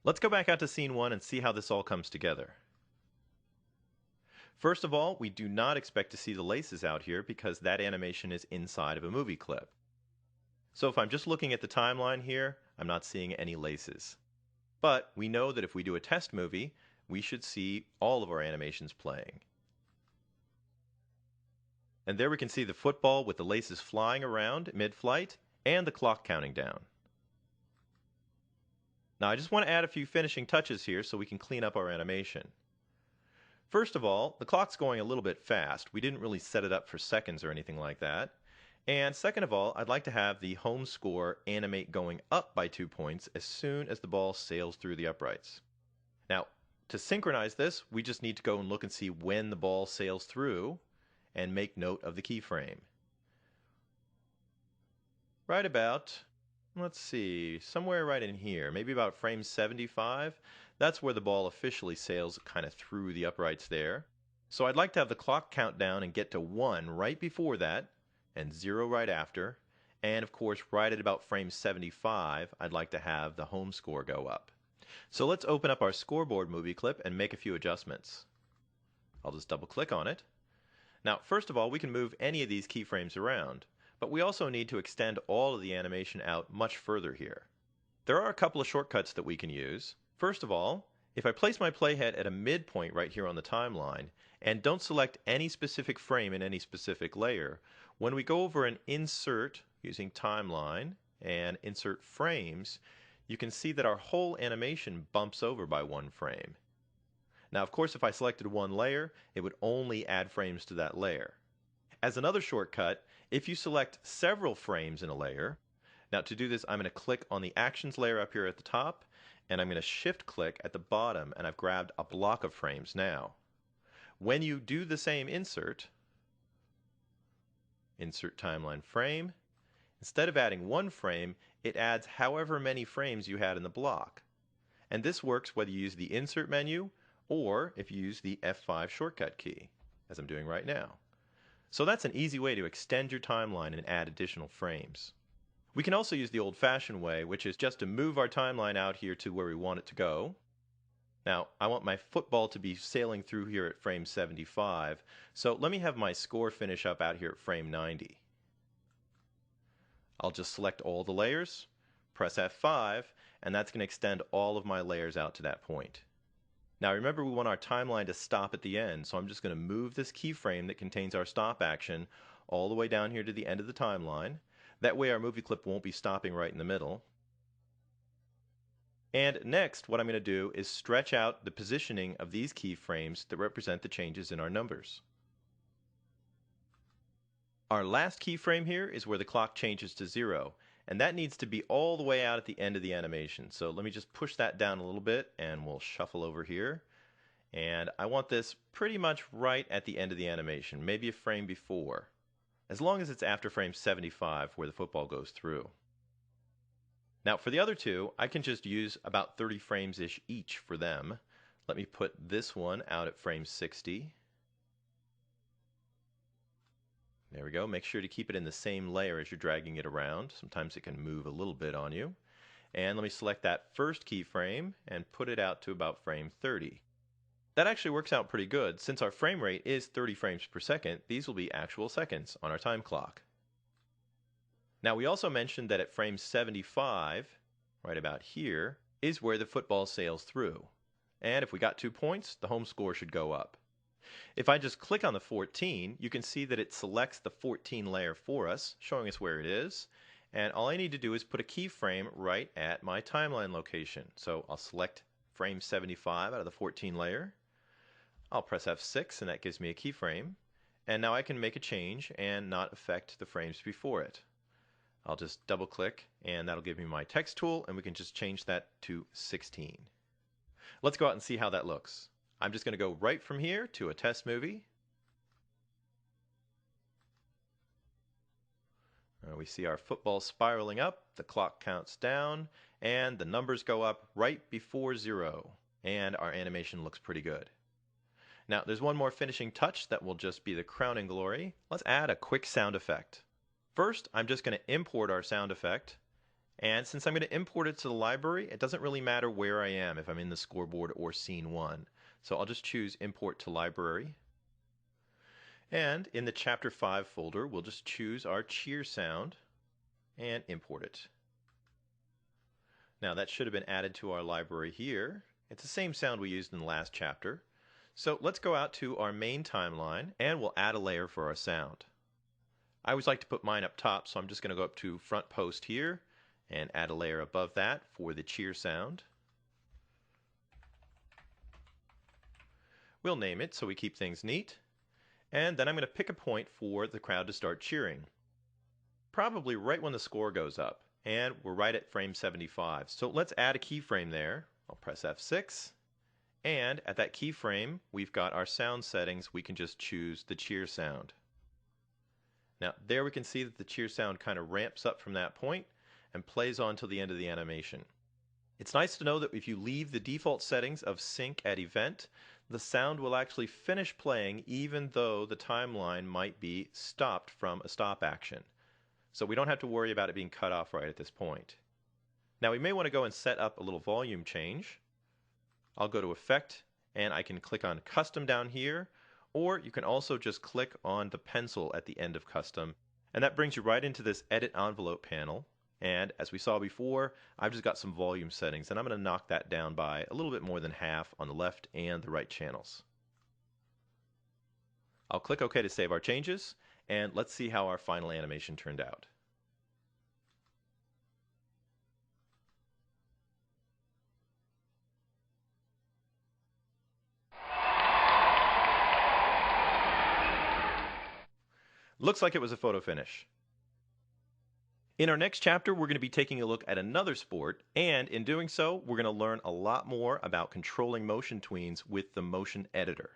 Let's go back out to scene 1 and see how this all comes together. First of all, we do not expect to see the laces out here because that animation is inside of a movie clip. So if I'm just looking at the timeline here, I'm not seeing any laces. But we know that if we do a test movie, we should see all of our animations playing. And there we can see the football with the laces flying around mid-flight and the clock counting down. Now I just want to add a few finishing touches here so we can clean up our animation. First of all, the clock's going a little bit fast. We didn't really set it up for seconds or anything like that. And second of all, I'd like to have the home score animate going up by 2 points as soon as the ball sails through the uprights. Now, to synchronize this, we just need to go and look and see when the ball sails through and make note of the keyframe. Right about, let's see, somewhere right in here, maybe about frame 75. That's where the ball officially sails kind of through the uprights there. So I'd like to have the clock count down and get to 1 right before that, and 0 right after. And of course, right at about frame 75, I'd like to have the home score go up. So let's open up our scoreboard movie clip and make a few adjustments. I'll just double click on it. Now, first of all, we can move any of these keyframes around, but we also need to extend all of the animation out much further here. There are a couple of shortcuts that we can use. First of all, if I place my playhead at a midpoint right here on the timeline and don't select any specific frame in any specific layer, when we go over and insert using timeline and insert frames, you can see that our whole animation bumps over by 1 frame. Now, of course, if I selected 1 layer, it would only add frames to that layer. As another shortcut, if you select several frames in a layer, now to do this, I'm going to click on the actions layer up here at the top, and I'm going to shift click at the bottom, and I've grabbed a block of frames now. When you do the same insert timeline frame, instead of adding 1 frame, it adds however many frames you had in the block. And this works whether you use the insert menu or if you use the F5 shortcut key, as I'm doing right now. So that's an easy way to extend your timeline and add additional frames. We can also use the old-fashioned way, which is just to move our timeline out here to where we want it to go. Now, I want my football to be sailing through here at frame 75, so let me have my score finish up out here at frame 90. I'll just select all the layers, press F5, and that's going to extend all of my layers out to that point. Now remember, we want our timeline to stop at the end, so I'm just going to move this keyframe that contains our stop action all the way down here to the end of the timeline. That way our movie clip won't be stopping right in the middle. And next, what I'm going to do is stretch out the positioning of these keyframes that represent the changes in our numbers. Our last keyframe here is where the clock changes to 0, and that needs to be all the way out at the end of the animation. So let me just push that down a little bit, and we'll shuffle over here. And I want this pretty much right at the end of the animation, maybe a frame before, as long as it's after frame 75 where the football goes through. Now for the other two, I can just use about 30 frames-ish each for them. Let me put this one out at frame 60. There we go. Make sure to keep it in the same layer as you're dragging it around. Sometimes it can move a little bit on you. And let me select that first keyframe and put it out to about frame 30. That actually works out pretty good. Since our frame rate is 30 frames per second, these will be actual seconds on our time clock. Now we also mentioned that at frame 75, right about here, is where the football sails through. And if we got 2 points, the home score should go up. If I just click on the 14, you can see that it selects the 14 layer for us, showing us where it is. And all I need to do is put a keyframe right at my timeline location. So I'll select frame 75 out of the 14 layer. I'll press F6 and that gives me a keyframe. And now I can make a change and not affect the frames before it. I'll just double click and that'll give me my text tool, and we can just change that to 16. Let's go out and see how that looks. I'm just going to go right from here to a test movie. We see our football spiraling up, the clock counts down, and the numbers go up right before 0. And our animation looks pretty good. Now there's one more finishing touch that will just be the crowning glory. Let's add a quick sound effect. First, I'm just going to import our sound effect, And since I'm going to import it to the library, it doesn't really matter where I am, if I'm in the scoreboard or scene 1. So I'll just choose Import to Library. And in the Chapter 5 folder, we'll just choose our cheer sound and import it. Now that should have been added to our library here. It's the same sound we used in the last chapter. So let's go out to our main timeline and we'll add a layer for our sound. I always like to put mine up top, so I'm just going to go up to Front Post here and add a layer above that for the cheer sound. We'll name it so we keep things neat. And then I'm going to pick a point for the crowd to start cheering. Probably right when the score goes up. And we're right at frame 75. So let's add a keyframe there. I'll press F6. And at that keyframe, we've got our sound settings. We can just choose the cheer sound. Now there we can see that the cheer sound kind of ramps up from that point and plays on till the end of the animation. It's nice to know that if you leave the default settings of sync at event, the sound will actually finish playing even though the timeline might be stopped from a stop action. So we don't have to worry about it being cut off right at this point. Now we may want to go and set up a little volume change. I'll go to Effect and I can click on Custom down here, or you can also just click on the pencil at the end of Custom, and that brings you right into this Edit Envelope panel. And as we saw before, I've just got some volume settings, and I'm going to knock that down by a little bit more than half on the left and the right channels. I'll click OK to save our changes, and let's see how our final animation turned out. Looks like it was a photo finish. In our next chapter, we're going to be taking a look at another sport, and in doing so, we're going to learn a lot more about controlling motion tweens with the motion editor.